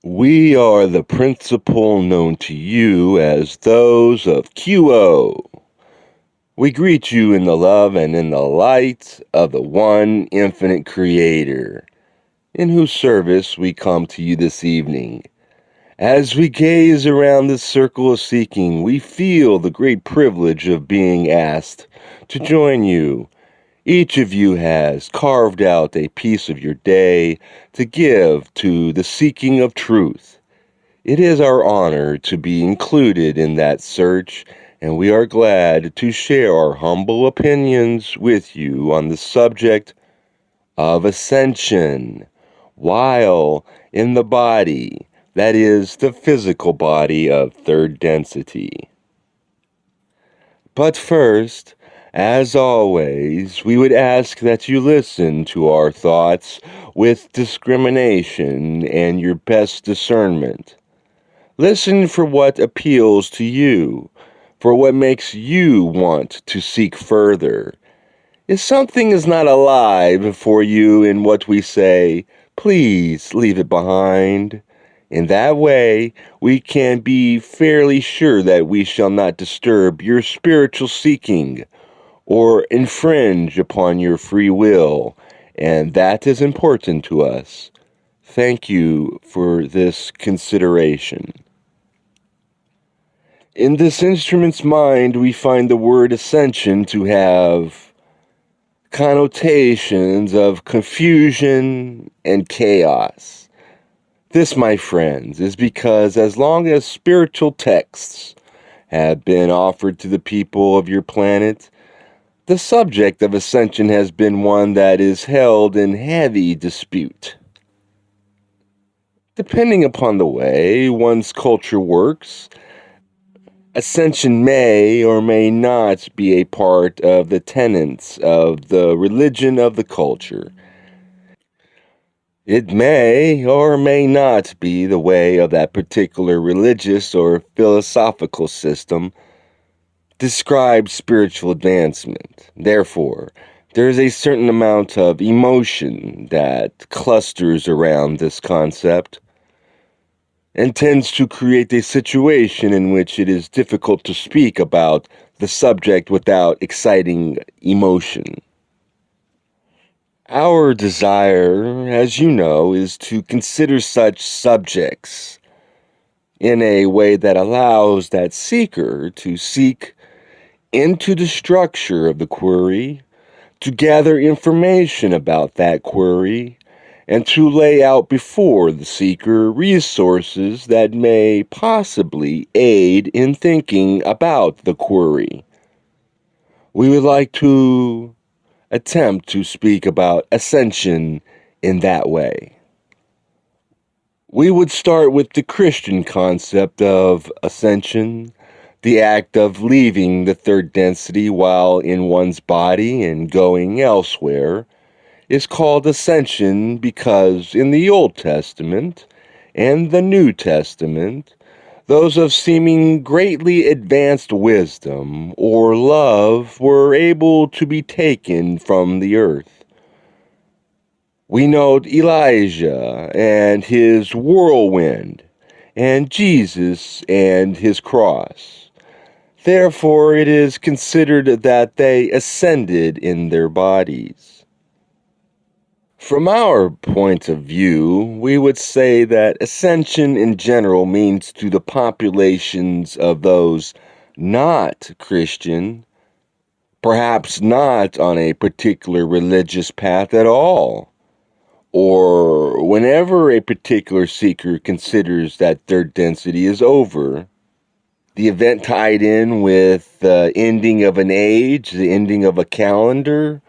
We are the principle known to you as those of QO. We greet you in the love and in the light of the one infinite Creator, in whose service we come to you this evening. As we gaze around this circle of seeking, we feel the great privilege of being asked to join you. Each of you has carved out a piece of your day to give to the seeking of truth. It is our honor to be included in that search, and we are glad to share our humble opinions with you on the subject of ascension while in the body, that is, the physical body of third density. But first, as always, we would ask that you listen to our thoughts with discrimination and your best discernment. Listen for what appeals to you, for what makes you want to seek further. If something is not alive for you in what we say, please leave it behind. In that way, we can be fairly sure that we shall not disturb your spiritual seeking or infringe upon your free will, and that is important to us. Thank you for this consideration. In this instrument's mind, we find the word ascension to have connotations of confusion and chaos. This, my friends, is because as long as spiritual texts have been offered to the people of your planet, the subject of ascension has been one that is held in heavy dispute. Depending upon the way one's culture works, ascension may or may not be a part of the tenets of the religion of the culture. It may or may not be the way of that particular religious or philosophical system describes spiritual advancement. Therefore, there is a certain amount of emotion that clusters around this concept and tends to create a situation in which it is difficult to speak about the subject without exciting emotion. Our desire, as you know, is to consider such subjects in a way that allows that seeker to seek into the structure of the query, to gather information about that query, and to lay out before the seeker resources that may possibly aid in thinking about the query. We would like to attempt to speak about ascension in that way. We would start with the Christian concept of ascension, the act of leaving the third density while in one's body and going elsewhere, is called ascension because in the Old Testament and the New Testament, those of seeming greatly advanced wisdom or love were able to be taken from the earth. We note Elijah and his whirlwind, and Jesus and his cross. Therefore, it is considered that they ascended in their bodies. From our point of view, we would say that ascension in general means to the populations of those not Christian, perhaps not on a particular religious path at all, or whenever a particular seeker considers that third density is over, the event tied in with the ending of an age, the ending of a calendar,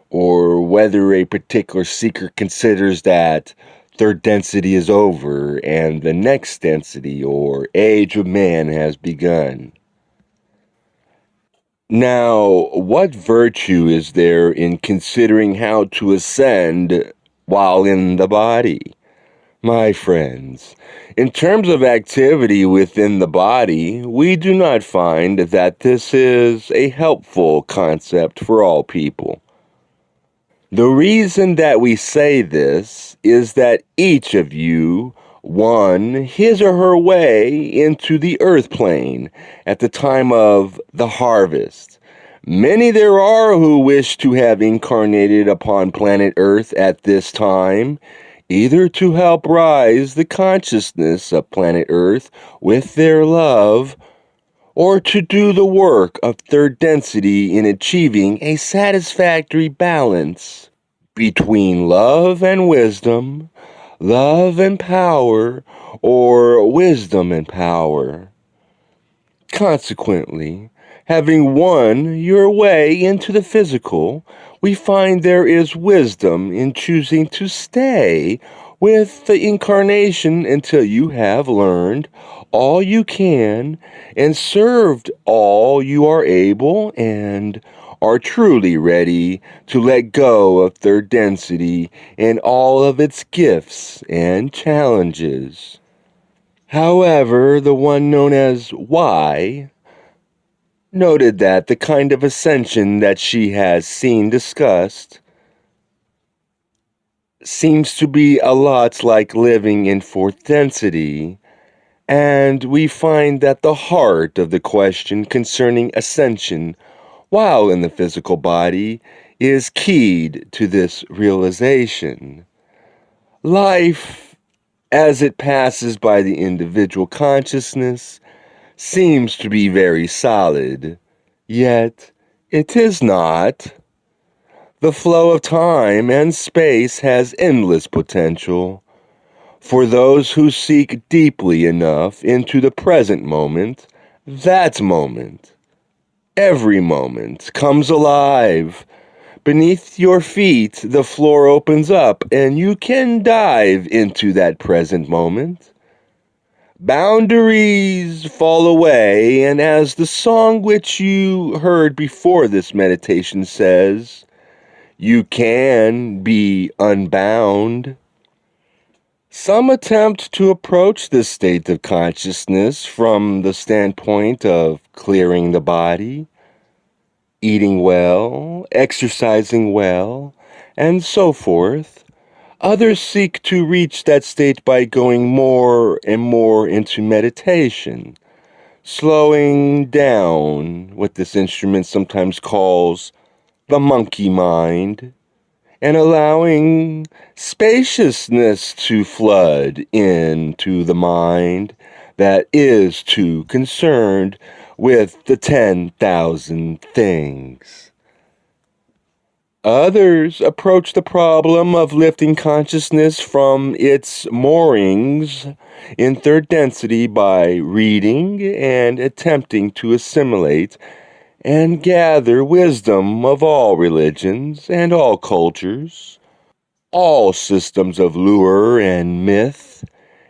or whether a particular seeker considers that third density is over and the next density or age of man has begun. Now, what virtue is there in considering how to ascend while in the body? My friends, in terms of activity within the body, we do not find that this is a helpful concept for all people. The reason that we say this is that each of you one his or her way into the earth plane at the time of the harvest. Many there are who wish to have incarnated upon planet Earth at this time, either to help rise the consciousness of planet Earth with their love, or to do the work of third density in achieving a satisfactory balance between love and wisdom, love and power, or wisdom and power. Consequently, having won your way into the physical, we find there is wisdom in choosing to stay with the incarnation until you have learned all you can and served all you are able and are truly ready to let go of third density and all of its gifts and challenges. However, the one known as Y noted that the kind of ascension that she has seen discussed seems to be a lot like living in fourth density, and we find that the heart of the question concerning ascension while in the physical body is keyed to this realization. Life, as it passes by the individual consciousness, seems to be very solid, yet it is not. The flow of time and space has endless potential. For those who seek deeply enough into the present moment, that moment, every moment, comes alive. Beneath your feet, the floor opens up and you can dive into that present moment. Boundaries fall away, and as the song which you heard before this meditation says, you can be unbound. Some attempt to approach this state of consciousness from the standpoint of clearing the body, eating well, exercising well, and so forth. Others seek to reach that state by going more and more into meditation, slowing down what this instrument sometimes calls the monkey mind, and allowing spaciousness to flood into the mind that is too concerned with the 10,000 things. Others approach the problem of lifting consciousness from its moorings in third density by reading and attempting to assimilate and gather wisdom of all religions and all cultures, all systems of lure and myth,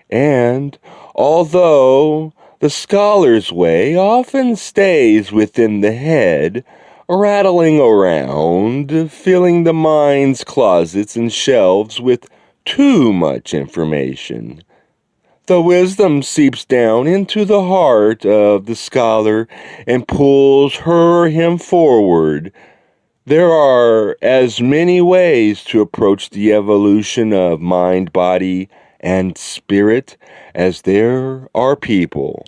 and although the scholar's way often stays within the head, rattling around, filling the mind's closets and shelves with too much information, the wisdom seeps down into the heart of the scholar and pulls her or him forward. There are as many ways to approach the evolution of mind, body, and spirit as there are people.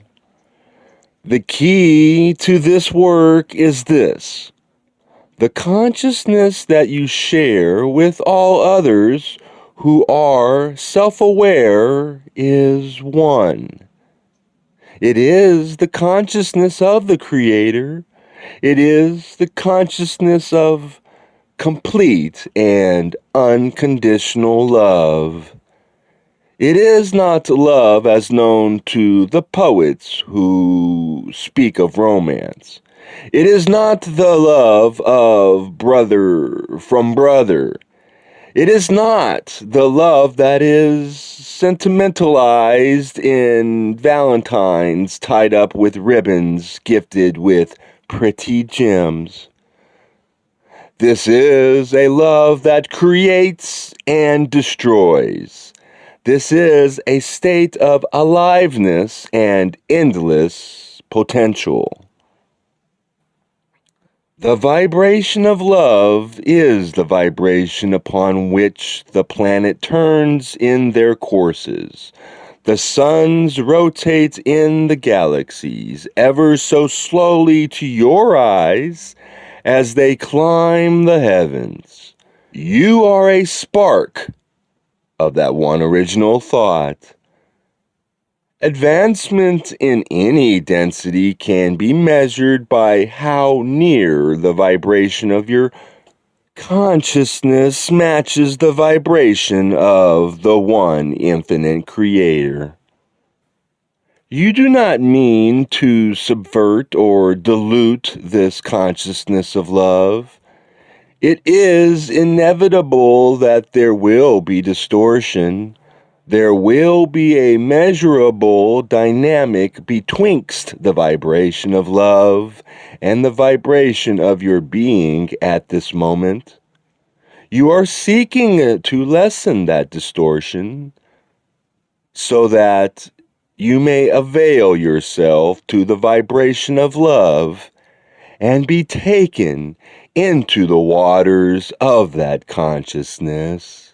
The key to this work is this: the consciousness that you share with all others who are self-aware is one. It is the consciousness of the Creator. It is the consciousness of complete and unconditional love. It is not love as known to the poets who speak of romance. It is not the love of brother from brother. It is not the love that is sentimentalized in valentines tied up with ribbons gifted with pretty gems. This is a love that creates and destroys. This is a state of aliveness and endless potential. The vibration of love is the vibration upon which the planet turns in their courses. The suns rotate in the galaxies ever so slowly to your eyes as they climb the heavens. You are a spark of that one original thought. Advancement in any density can be measured by how near the vibration of your consciousness matches the vibration of the one infinite creator. You do not mean to subvert or dilute this consciousness of love. It is inevitable that there will be distortion. There will be a measurable dynamic betwixt the vibration of love and the vibration of your being at this moment. You are seeking to lessen that distortion so that you may avail yourself to the vibration of love and be taken into the waters of that consciousness.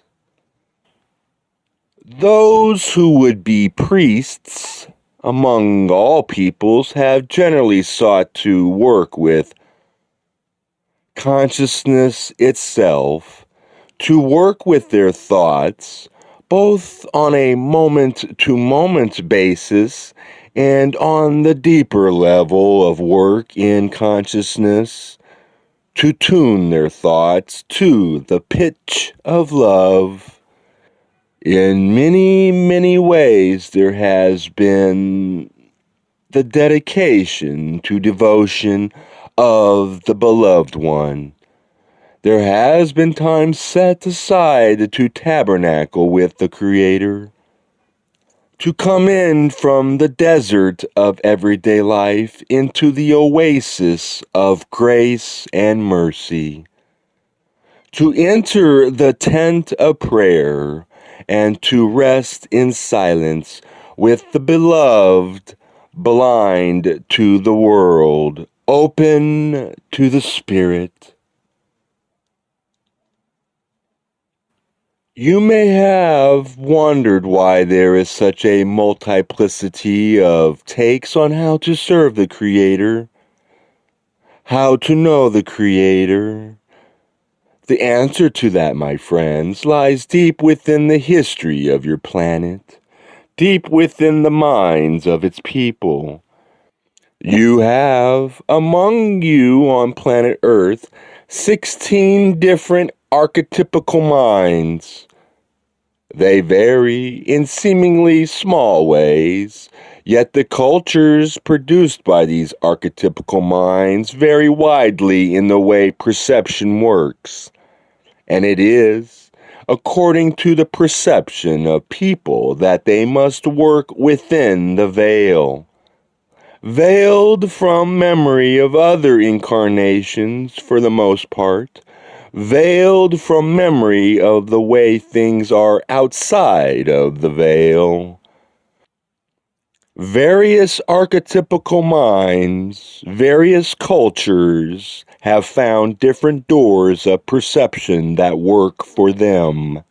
Those who would be priests among all peoples have generally sought to work with consciousness itself, to work with their thoughts, both on a moment-to-moment basis and on the deeper level of work in consciousness, to tune their thoughts to the pitch of love. In many, many ways, there has been the dedication to devotion of the beloved one. There has been time set aside to tabernacle with the Creator, to come in from the desert of everyday life into the oasis of grace and mercy, to enter the tent of prayer and to rest in silence with the beloved, blind to the world, open to the Spirit. You may have wondered why there is such a multiplicity of takes on how to serve the Creator, how to know the Creator. The answer to that, my friends, lies deep within the history of your planet, deep within the minds of its people. You have, among you on planet Earth, 16 different archetypal minds. They vary in seemingly small ways, yet the cultures produced by these archetypal minds vary widely in the way perception works. And it is, according to the perception of people, that they must work within the veil. Veiled from memory of other incarnations for the most part, veiled from memory of the way things are outside of the veil. Various archetypal minds, various cultures have found different doors of perception that work for them.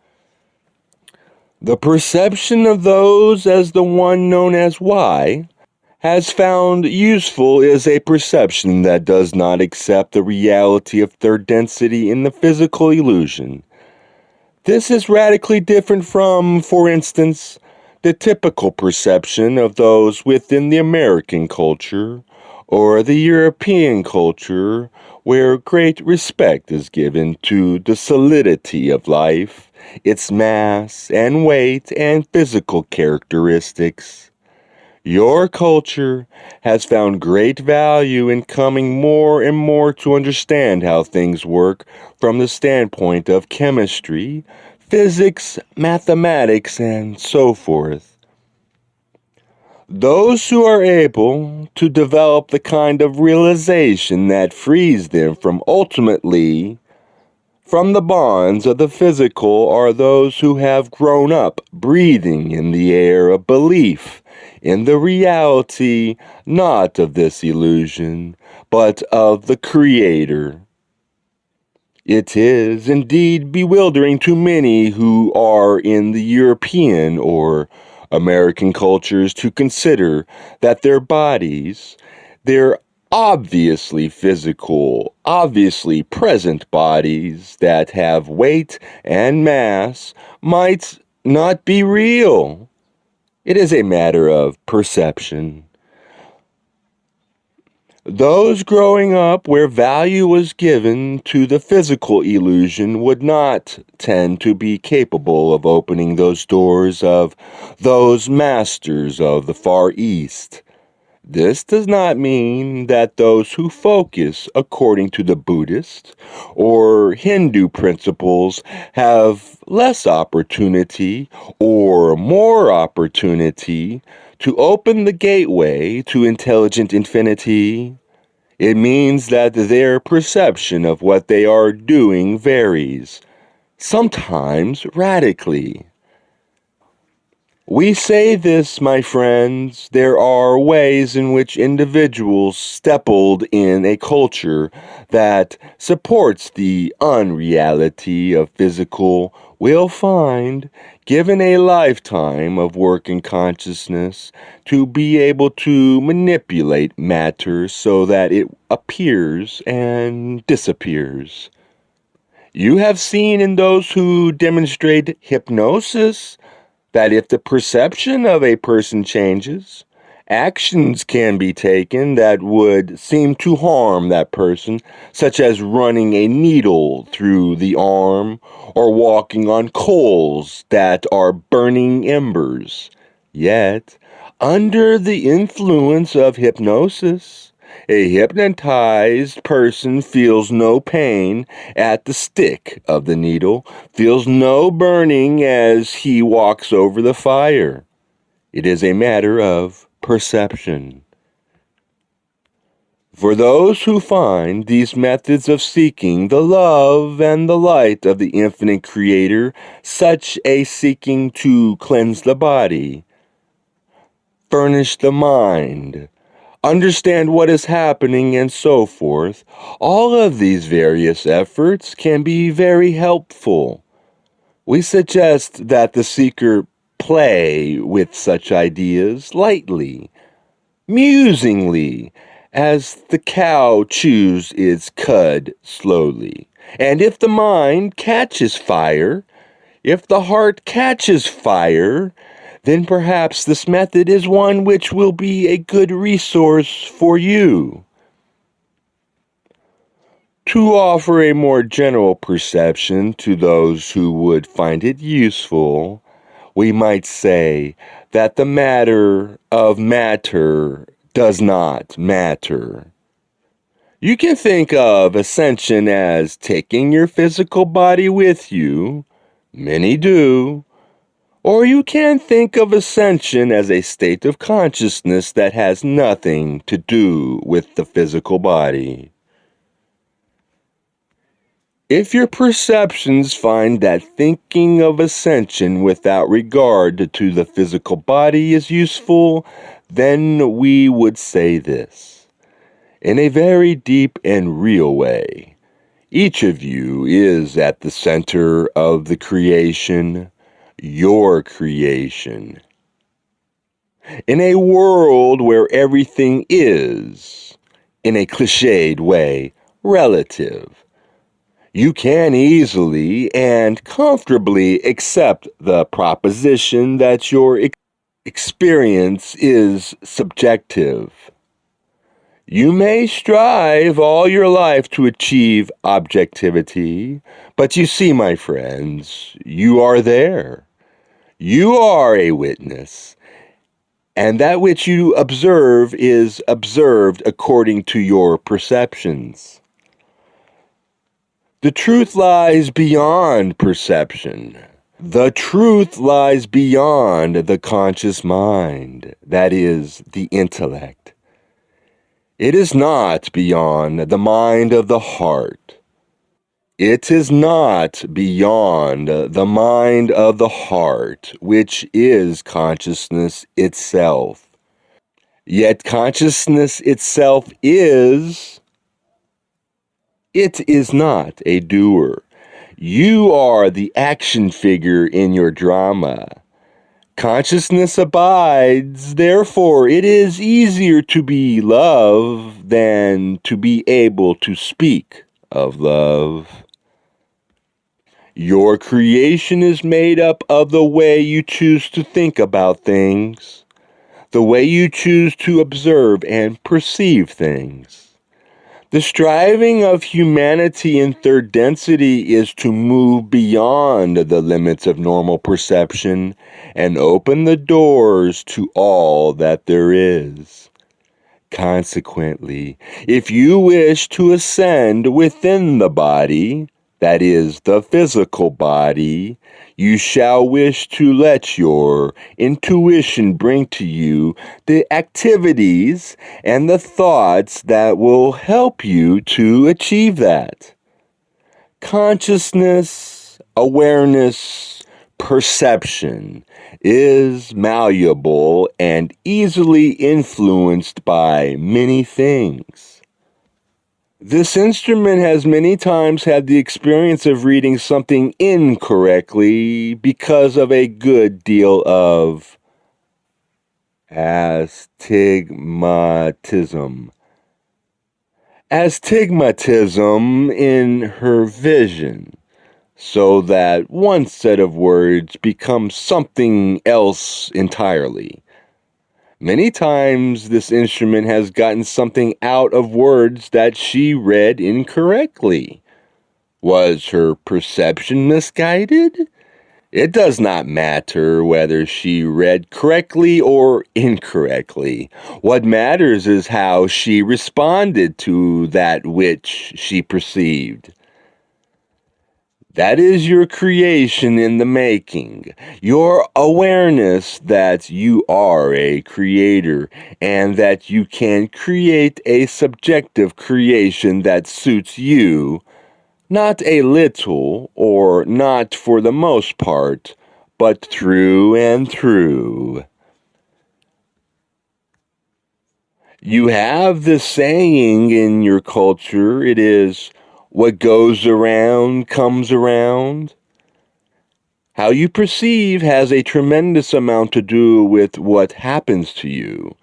The perception of those as the one known as Y has found useful is a perception that does not accept the reality of third density in the physical illusion. This is radically different from, for instance, the typical perception of those within the American culture or the European culture, where great respect is given to the solidity of life, its mass and weight and physical characteristics. Your culture has found great value in coming more and more to understand how things work from the standpoint of chemistry, physics, mathematics, and so forth. Those who are able to develop the kind of realization that frees them from the bonds of the physical are those who have grown up breathing in the air of belief in the reality not of this illusion, but of the Creator. It is indeed bewildering to many who are in the European or American cultures to consider that their bodies, their obviously physical, obviously present bodies that have weight and mass might not be real. It is a matter of perception. Those growing up where value was given to the physical illusion would not tend to be capable of opening those doors of those masters of the Far East. This does not mean that those who focus according to the Buddhist or Hindu principles have less opportunity or more opportunity to open the gateway to intelligent infinity. It means that their perception of what they are doing varies, sometimes radically. We say this, my friends, there are ways in which individuals steppled in a culture that supports the unreality of physical will find, given a lifetime of work in consciousness, to be able to manipulate matter so that it appears and disappears. You have seen in those who demonstrate hypnosis that if the perception of a person changes, actions can be taken that would seem to harm that person, such as running a needle through the arm or walking on coals that are burning embers. Yet, under the influence of hypnosis, a hypnotized person feels no pain at the stick of the needle, feels no burning as he walks over the fire. It is a matter of perception. For those who find these methods of seeking the love and the light of the infinite Creator, such a seeking to cleanse the body, furnish the mind, understand what is happening, and so forth, all of these various efforts can be very helpful. We suggest that the seeker play with such ideas lightly, musingly, as the cow chews its cud slowly. And if the mind catches fire, if the heart catches fire, then perhaps this method is one which will be a good resource for you. To offer a more general perception to those who would find it useful, we might say that the matter of matter does not matter. You can think of Ascension as taking your physical body with you. Many do. Or you can think of Ascension as a state of consciousness that has nothing to do with the physical body. If your perceptions find that thinking of Ascension without regard to the physical body is useful, then we would say this. In a very deep and real way, each of you is at the center of the creation, your creation. In a world where everything is, in a cliched way, relative, you can easily and comfortably accept the proposition that your experience is subjective. You may strive all your life to achieve objectivity, but you see, my friends, you are there. You are a witness. And that which you observe is observed according to your perceptions. The truth lies beyond perception. The truth lies beyond the conscious mind, that is, the intellect. It is not beyond the mind of the heart. It is not beyond the mind of the heart, which is consciousness itself. Yet consciousness itself it is not a doer. You are the action figure in your drama. Consciousness abides, therefore it is easier to be love than to be able to speak of love. Your creation is made up of the way you choose to think about things, the way you choose to observe and perceive things. The striving of humanity in third density is to move beyond the limits of normal perception and open the doors to all that there is. Consequently, if you wish to ascend within the body, that is, the physical body, you shall wish to let your intuition bring to you the activities and the thoughts that will help you to achieve that. Consciousness, awareness, perception is malleable and easily influenced by many things. This instrument has many times had the experience of reading something incorrectly because of a good deal of astigmatism. Astigmatism in her vision, so that one set of words becomes something else entirely. Many times this instrument has gotten something out of words that she read incorrectly. Was her perception misguided? It does not matter whether she read correctly or incorrectly. What matters is how she responded to that which she perceived. That is your creation in the making, your awareness that you are a creator and that you can create a subjective creation that suits you, not a little or not for the most part, but through and through. You have this saying in your culture, it is, what goes around comes around. How you perceive has a tremendous amount to do with what happens to you.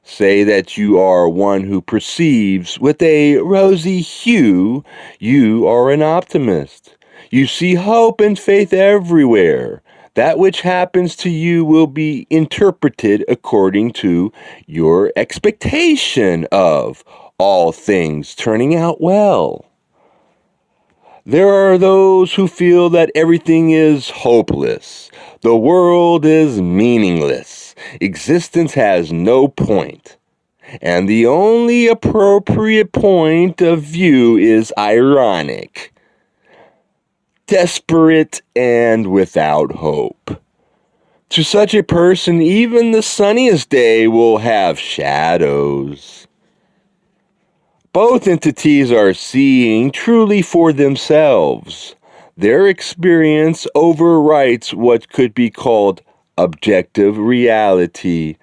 Say that you are one who perceives with a rosy hue, you are an optimist. You see hope and faith everywhere. That which happens to you will be interpreted according to your expectation of all things turning out well. There are those who feel that everything is hopeless. The world is meaningless. Existence has no point. And the only appropriate point of view is ironic, desperate, and without hope. To such a person, even the sunniest day will have shadows. Both entities are seeing truly for themselves. Their experience overwrites what could be called objective reality.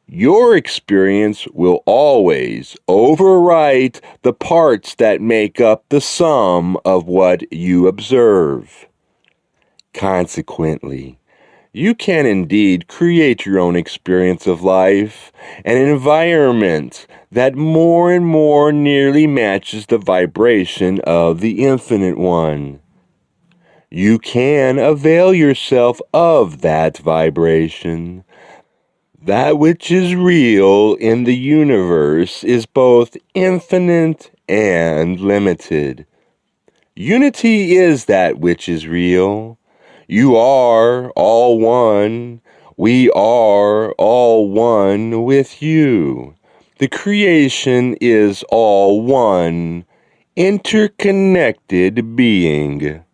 Your experience will always overwrite the parts that make up the sum of what you observe. Consequently, you can indeed create your own experience of life, an environment that more and more nearly matches the vibration of the Infinite One. You can avail yourself of that vibration. That which is real in the universe is both infinite and limited. Unity is that which is real. You are all one. We are all one with you. The creation is all one, interconnected being.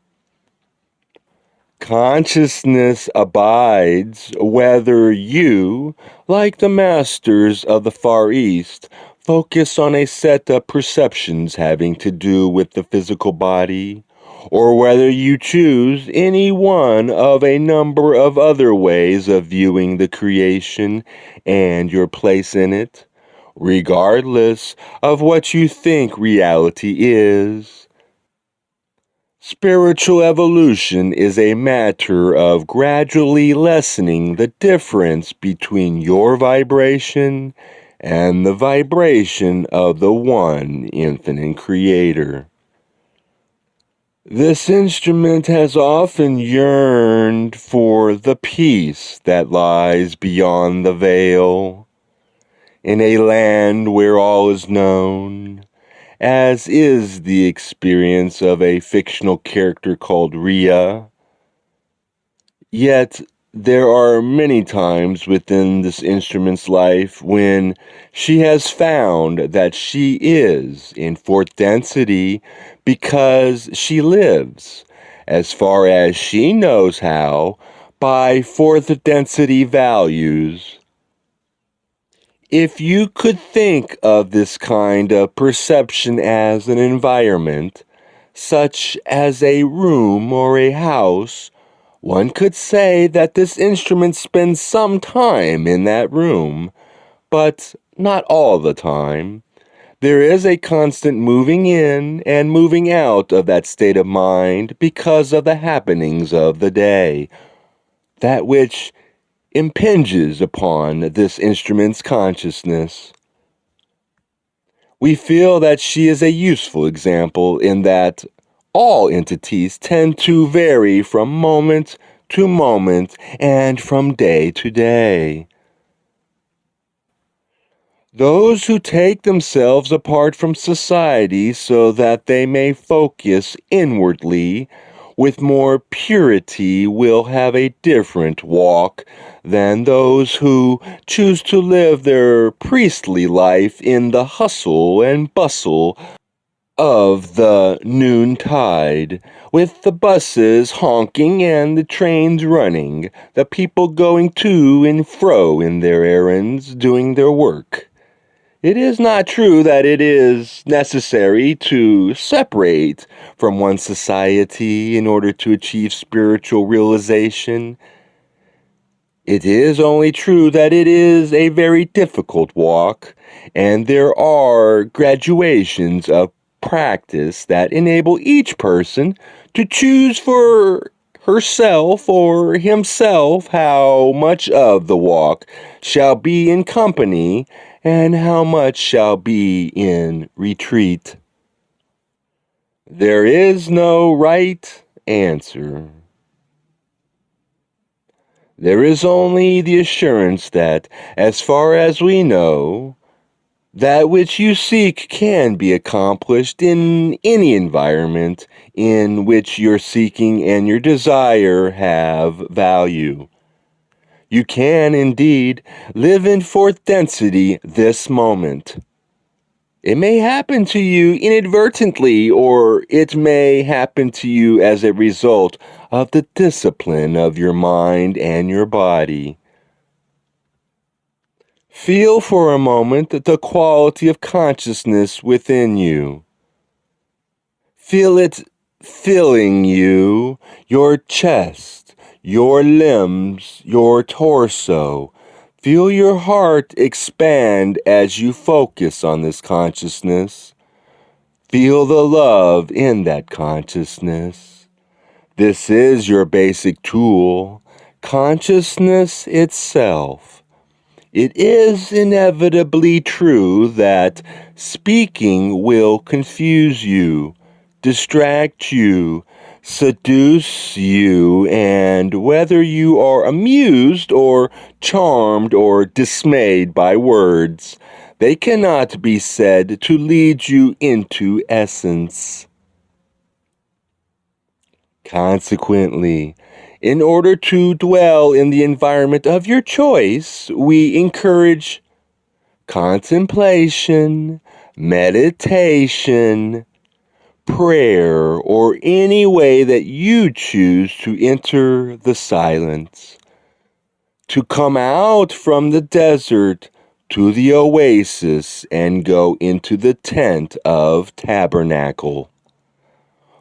Consciousness abides whether you, like the masters of the Far East, focus on a set of perceptions having to do with the physical body, or whether you choose any one of a number of other ways of viewing the creation and your place in it, regardless of what you think reality is. Spiritual evolution is a matter of gradually lessening the difference between your vibration and the vibration of the one infinite creator. This instrument has often yearned for the peace that lies beyond the veil, in a land where all is known, as is the experience of a fictional character called Rhea. Yet, there are many times within this instrument's life when she has found that she is in fourth density because she lives, as far as she knows how, by fourth density values. If you could think of this kind of perception as an environment, such as a room or a house, one could say that this instrument spends some time in that room, but not all the time. There is a constant moving in and moving out of that state of mind because of the happenings of the day, that which impinges upon this instrument's consciousness. We feel that she is a useful example in that all entities tend to vary from moment to moment and from day to day. Those who take themselves apart from society so that they may focus inwardly with more purity will have a different walk than those who choose to live their priestly life in the hustle and bustle of the noontide, with the buses honking and the trains running, the people going to and fro in their errands, doing their work. It is not true that it is necessary to separate from one society in order to achieve spiritual realization. It is only true that it is a very difficult walk, and there are graduations of practice that enable each person to choose for herself or himself how much of the walk shall be in company and how much shall be in retreat. There is no right answer. There is only the assurance that, as far as we know, that which you seek can be accomplished in any environment in which your seeking and your desire have value. You can, indeed, live in fourth density this moment. It may happen to you inadvertently, or it may happen to you as a result of the discipline of your mind and your body. Feel for a moment the quality of consciousness within you. Feel it filling you, your chest, your limbs, your torso. Feel your heart expand as you focus on this consciousness. Feel the love in that consciousness. This is your basic tool, consciousness itself. It is inevitably true that speaking will confuse you, distract you, seduce you, and whether you are amused or charmed or dismayed by words, they cannot be said to lead you into essence. Consequently, in order to dwell in the environment of your choice, we encourage contemplation, meditation, prayer, or any way that you choose to enter the silence, to come out from the desert to the oasis and go into the tent of tabernacle.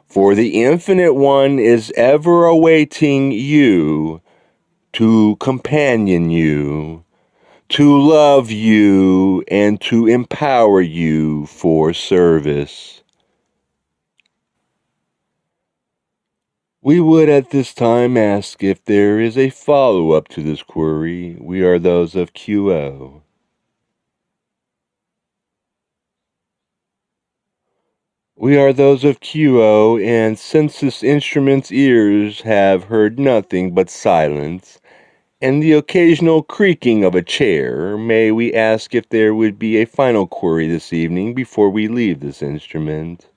For the Infinite One is ever awaiting you to companion you, to love you, and to empower you for service. We would at this time ask if there is a follow-up to this query. We are those of QO. We are those of QO, and since this instrument's ears have heard nothing but silence, and the occasional creaking of a chair, may we ask if there would be a final query this evening before we leave this instrument?